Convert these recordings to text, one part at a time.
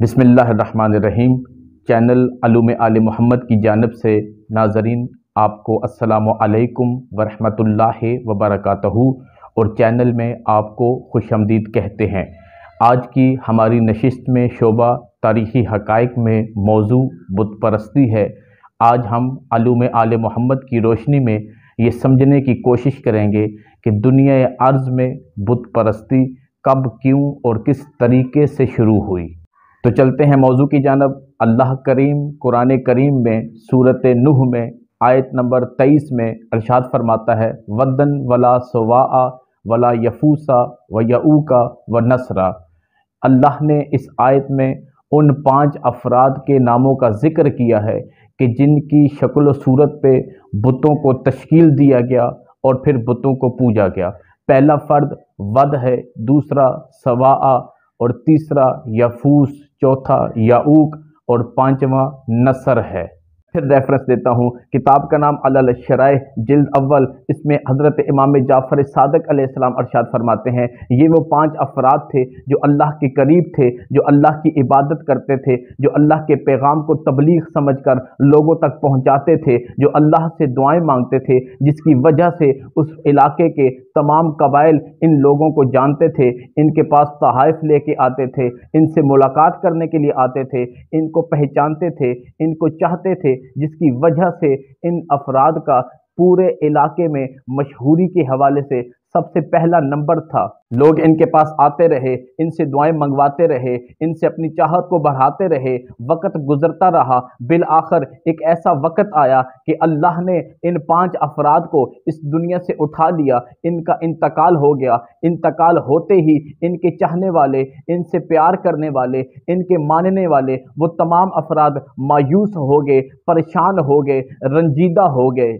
बिस्मिल्लाहिर्रहमानिर्रहीम। चैनल अलूम आले मोहम्मद की जानिब से नाज़रीन आपको अस्सलामु अलैकुम वरहमतुल्लाहि वबरकातहू और चैनल में आपको खुशामदीद कहते हैं। आज की हमारी नशिस्त में शोबा तारीख़ी हक़ाइक़ में मौजू बुत परस्ती है। आज हम अलूम आले मोहम्मद की रोशनी में ये समझने की कोशिश करेंगे कि दुनिया अर्ज़ में बुत परस्ती कब, क्यों और किस तरीके से शुरू हुई। तो चलते हैं मौजू की जानब। अल्लाह करीम कुरान करीम में सूरत नूह में आयत नंबर 23 में इरशाद फरमाता है, वदन वला सवाआ वला यफूसा व यऊका व नसरा। अल्लाह ने इस आयत में उन 5 अफराद के नामों का जिक्र किया है कि जिनकी शक्ल व सूरत पे बुतों को तश्कील दिया गया और फिर बुतों को पूजा गया। पहला फ़र्द वद है, दूसरा सवाआ और तीसरा यफूस, चौथा याऊक और पांचवा नसर है। फिर रेफरेंस देता हूँ, किताब का नाम अल शराह जिल्द अव्वल। इसमें हज़रत इमाम जाफ़र सादिक़ अलैहिस्सलाम अरशाद फरमाते हैं, ये वो 5 अफराद थे जो अल्लाह के करीब थे, जो अल्लाह की इबादत करते थे, जो अल्लाह के पैगाम को तबलीग समझकर लोगों तक पहुँचाते थे, जो अल्लाह से दुआएं मांगते थे, जिसकी वजह से उस इलाके के तमाम कबाइल इन लोगों को जानते थे, इनके पास तहाइफ लेके आते थे, इनसे मुलाकात करने के लिए आते थे, इनको पहचानते थे, इनको चाहते थे, जिसकी वजह से इन अफराद का पूरे इलाके में मशहूरी के हवाले से सबसे पहला नंबर था। लोग इनके पास आते रहे, इनसे दुआएं मंगवाते रहे, इनसे अपनी चाहत को बढ़ाते रहे। वक्त गुजरता रहा, बिल आखिर एक ऐसा वक्त आया कि अल्लाह ने इन 5 अफराद को इस दुनिया से उठा लिया। इनका इंतकाल हो गया। इंतकाल होते ही इनके चाहने वाले, इनसे प्यार करने वाले, इनके मानने वाले वो तमाम अफराद मायूस हो गए, परेशान हो गए, रंजीदा हो गए।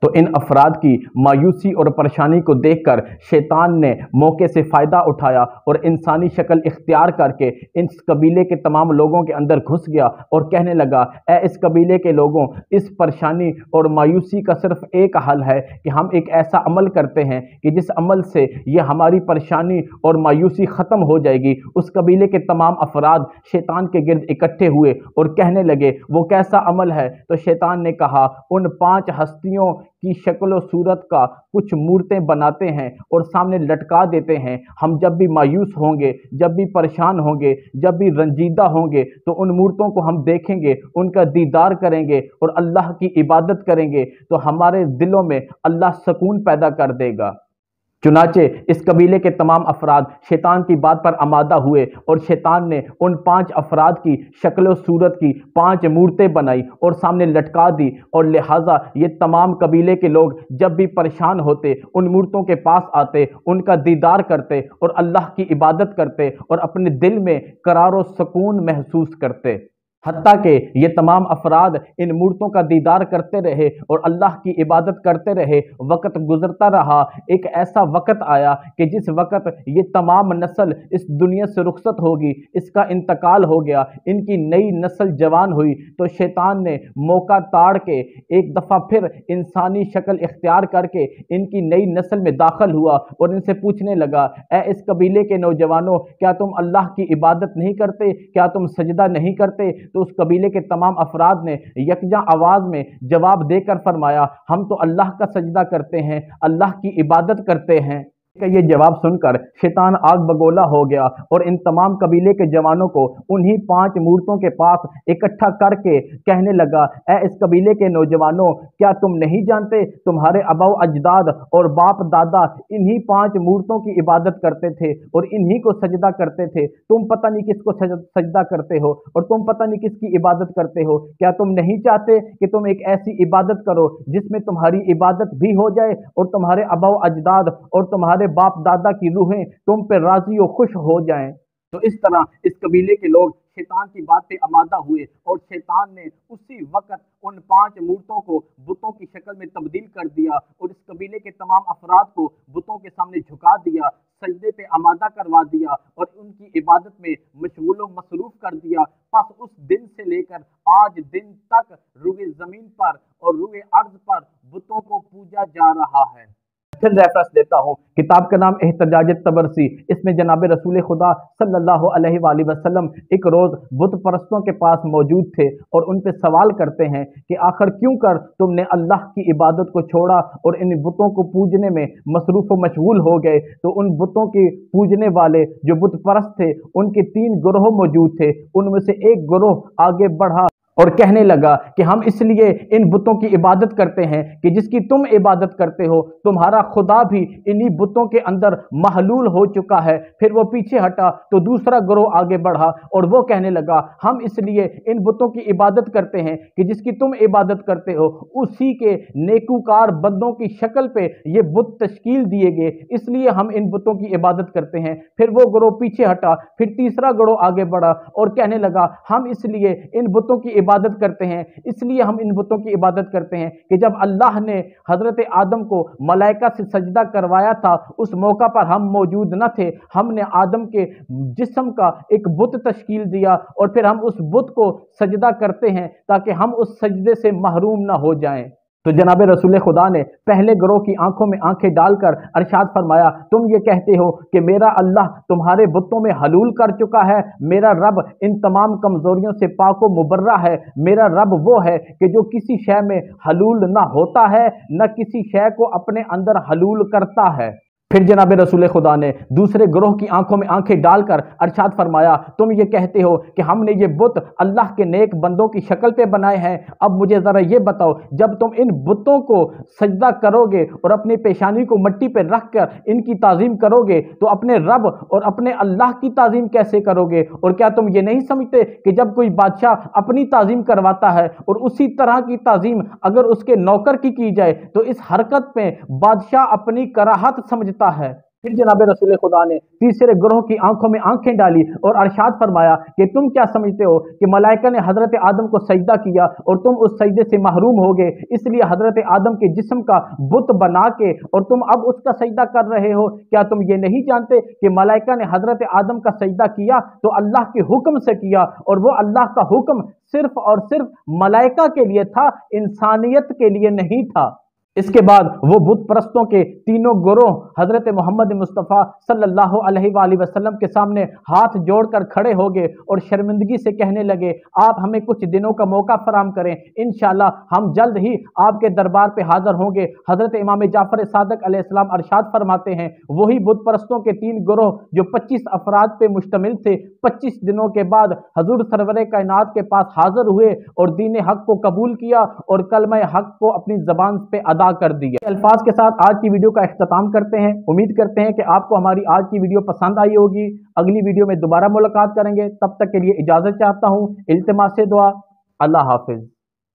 तो इन अफराद की मायूसी और परेशानी को देखकर शैतान ने मौके से फ़ायदा उठाया और इंसानी शक्ल इख्तियार करके इस कबीले के तमाम लोगों के अंदर घुस गया और कहने लगा, ए इस कबीले के लोगों, इस परेशानी और मायूसी का सिर्फ एक हल है कि हम एक ऐसा अमल करते हैं कि जिस अमल से ये हमारी परेशानी और मायूसी ख़त्म हो जाएगी। उस कबीले के तमाम अफराद शैतान के गिर्द इकट्ठे हुए और कहने लगे, वो कैसा अमल है? तो शैतान ने कहा, उन 5 हस्तियों की शक्ल और सूरत का कुछ मूर्तें बनाते हैं और सामने लटका देते हैं। हम जब भी मायूस होंगे, जब भी परेशान होंगे, जब भी रंजीदा होंगे, तो उन मूर्तों को हम देखेंगे, उनका दीदार करेंगे और अल्लाह की इबादत करेंगे, तो हमारे दिलों में अल्लाह सुकून पैदा कर देगा। चुनाचे इस कबीले के तमाम अफराद शैतान की बात पर आमादा हुए और शैतान ने उन 5 अफराद की शक्ल सूरत की 5 मूर्तें बनाई और सामने लटका दी। और लिहाजा ये तमाम कबीले के लोग जब भी परेशान होते, उन मूर्तों के पास आते, उनका दीदार करते और अल्लाह की इबादत करते और अपने दिल में करार व सुकून महसूस करते। हत्ता कि ये तमाम अफराद इन मूर्तों का दीदार करते रहे और अल्लाह की इबादत करते रहे। वक्त गुजरता रहा, एक ऐसा वक्त आया कि जिस वक्त ये तमाम नस्ल इस दुनिया से रुखसत होगी, इसका इंतकाल हो गया, इनकी नई नस्ल जवान हुई, तो शैतान ने मौका ताड़ के एक दफ़ा फिर इंसानी शक्ल इख्तियार करके इनकी नई नस्ल में दाखिल हुआ और इनसे पूछने लगा, ए इस कबीले के नौजवानों, क्या तुम अल्लाह की इबादत नहीं करते? क्या तुम सजदा नहीं करते? तो उस कबीले के तमाम अफराद ने यकजा आवाज़ में जवाब देकर फरमाया, हम तो अल्लाह का सजदा करते हैं, अल्लाह की इबादत करते हैं। ये जवाब सुनकर शैतान आग बगोला हो गया और इन तमाम कबीले के जवानों को उन्हीं 5 मूर्तों के पास इकट्ठा करके कहने लगा, ए इस कबीले के नौजवानों, क्या तुम नहीं जानते तुम्हारे अबौ अजदाद और बाप दादा इन्हीं 5 मूर्तों की इबादत करते थे और इन्हीं को सजदा करते थे? तुम पता नहीं किसको सजदा करते हो और तुम पता नहीं किसकी इबादत करते हो। क्या तुम नहीं चाहते कि तुम एक ऐसी इबादत करो जिसमें तुम्हारी इबादत भी हो जाए और तुम्हारे अबौ अजदाद और तुम्हारे बाप दादा की रूहें तुम पे राजी और खुश हो जाएं? तो इस तरह इस कबीले के लोग शैतान की बात पे आमादा हुए और शैतान ने उसी वक्त उन 5 मूर्तों को बुतों की शक्ल में तब्दील कर दिया और इस कबीले के तमाम अफराद को बुतों के सामने झुका दिया, सजदे पे आमादा करवा दिया और उनकी इबादत में मशगूल व मसरूफ कर दिया। बस उस दिन से लेकर आज दिन तक रुए ज़मीन पर और रुए अर्ज़ पर बुतों को पूजा जा रहा है। फिर रेफरेंस देता हूँ, किताब का नाम एहतजाज तबरसी। इसमें जनाब रसूल खुदा सल्लल्लाहु अलैहि वसल्लम एक रोज़ बुत परस्तों के पास मौजूद थे और उन पे सवाल करते हैं कि आखिर क्यों कर तुमने अल्लाह की इबादत को छोड़ा और इन बुतों को पूजने में मसरूफ़ व मशगूल हो गए। तो उन बुतों के पूजने वाले जो बुत परस्त थे, उनके 3 गिरोह मौजूद थे। उनमें से एक गिरोह आगे बढ़ा और कहने लगा कि हम इसलिए इन बुतों की इबादत करते हैं कि जिसकी तुम इबादत करते हो, तुम्हारा खुदा भी इन्हीं बुतों के अंदर महलूल हो चुका है। फिर वो पीछे हटा तो दूसरा गिरोह आगे बढ़ा और वो कहने लगा, हम इसलिए इन बुतों की इबादत करते हैं कि जिसकी तुम इबादत करते हो, उसी के नेकूकार बंदों की शक्ल पे ये बुत तश्कील दिए गए, इसलिए हम इन बुतों की इबादत करते हैं। फिर वो गिरोह पीछे हटा, फिर तीसरा गिरोह आगे बढ़ा और कहने लगा, हम इसलिए इन बुतों की इबादत करते हैं, इसलिए हम इन बुतों की इबादत करते हैं कि जब अल्लाह ने हजरत आदम को मलाइका से सजदा करवाया था, उस मौका पर हम मौजूद न थे। हमने आदम के जिस्म का एक बुत तश्कील दिया और फिर हम उस बुत को सजदा करते हैं ताकि हम उस सजदे से महरूम ना हो जाएं। तो जनाब रसूल खुदा ने पहले गिरोह की आंखों में आंखें डालकर अरशाद फरमाया, तुम ये कहते हो कि मेरा अल्लाह तुम्हारे बुतों में हलूल कर चुका है, मेरा रब इन तमाम कमजोरियों से पाक व मुबर्रा है। मेरा रब वो है कि जो किसी शय में हलूल ना होता है, न किसी शय को अपने अंदर हलूल करता है। फिर जनाब रसूल खुदा ने दूसरे गिरोह की आंखों में आंखें डालकर अरशाद फरमाया, तुम ये कहते हो कि हमने ये बुत अल्लाह के नेक बंदों की शक्ल पे बनाए हैं। अब मुझे ज़रा ये बताओ, जब तुम इन बुतों को सजदा करोगे और अपनी पेशानी को मिट्टी पे रख कर इनकी ताज़ीम करोगे, तो अपने रब और अपने अल्लाह की ताज़ीम कैसे करोगे? और क्या तुम ये नहीं समझते कि जब कोई बादशाह अपनी ताज़ीम करवाता है और उसी तरह की ताज़ीम अगर उसके नौकर की जाए, तो इस हरकत में बादशाह अपनी कराहत समझ है। फिर जनाब रसूल खुदा ने तीसरे गिरोह की आंखों में आंखें डाली और अरशाद फरमाया कि तुम क्या समझते हो कि मलाइका ने हजरत आदम को सजदा किया और तुम उस सजदे से महरूम हो गए, इसलिए हजरत आदम के जिस्म का बुत बना के और तुम अब उसका सजदा कर रहे हो। क्या तुम ये नहीं जानते कि मलाइका ने हजरत आदम का सजदा किया तो अल्लाह के हुक्म से किया, और वो अल्लाह का हुक्म सिर्फ और सिर्फ मलाइका के लिए था, इंसानियत के लिए नहीं था। इसके बाद वो बुत परस्तों के तीनों गिरोह हजरत मोहम्मद मुस्तफ़ा सल्लल्लाहु अलैहि वसल्लम के सामने हाथ जोड़कर खड़े हो गए और शर्मिंदगी से कहने लगे, आप हमें कुछ दिनों का मौका फराम करें, इंशाअल्लाह हम जल्द ही आपके दरबार पे हाजिर होंगे। हजरत इमाम जाफर सादिक अलैहिस्सलाम अरशाद फरमाते हैं, वही बुत परस्तों के 3 गिरोह जो 25 अफराद पे मुश्तमिल थे, 25 दिनों के बाद हजूर सरवरे कायनात के पास हाजिर हुए और दीन हक को कबूल किया और कलमा हक को अपनी जबान पे अदा कर दिया। अल्फाज के साथ आज की वीडियो का इख्तिताम करते हैं। उम्मीद करते हैं कि आपको हमारी आज की वीडियो पसंद आई होगी। अगली वीडियो में दोबारा मुलाकात करेंगे, तब तक के लिए इजाजत चाहता हूँ। इल्तिमास दुआ, अल्लाह हाफिज।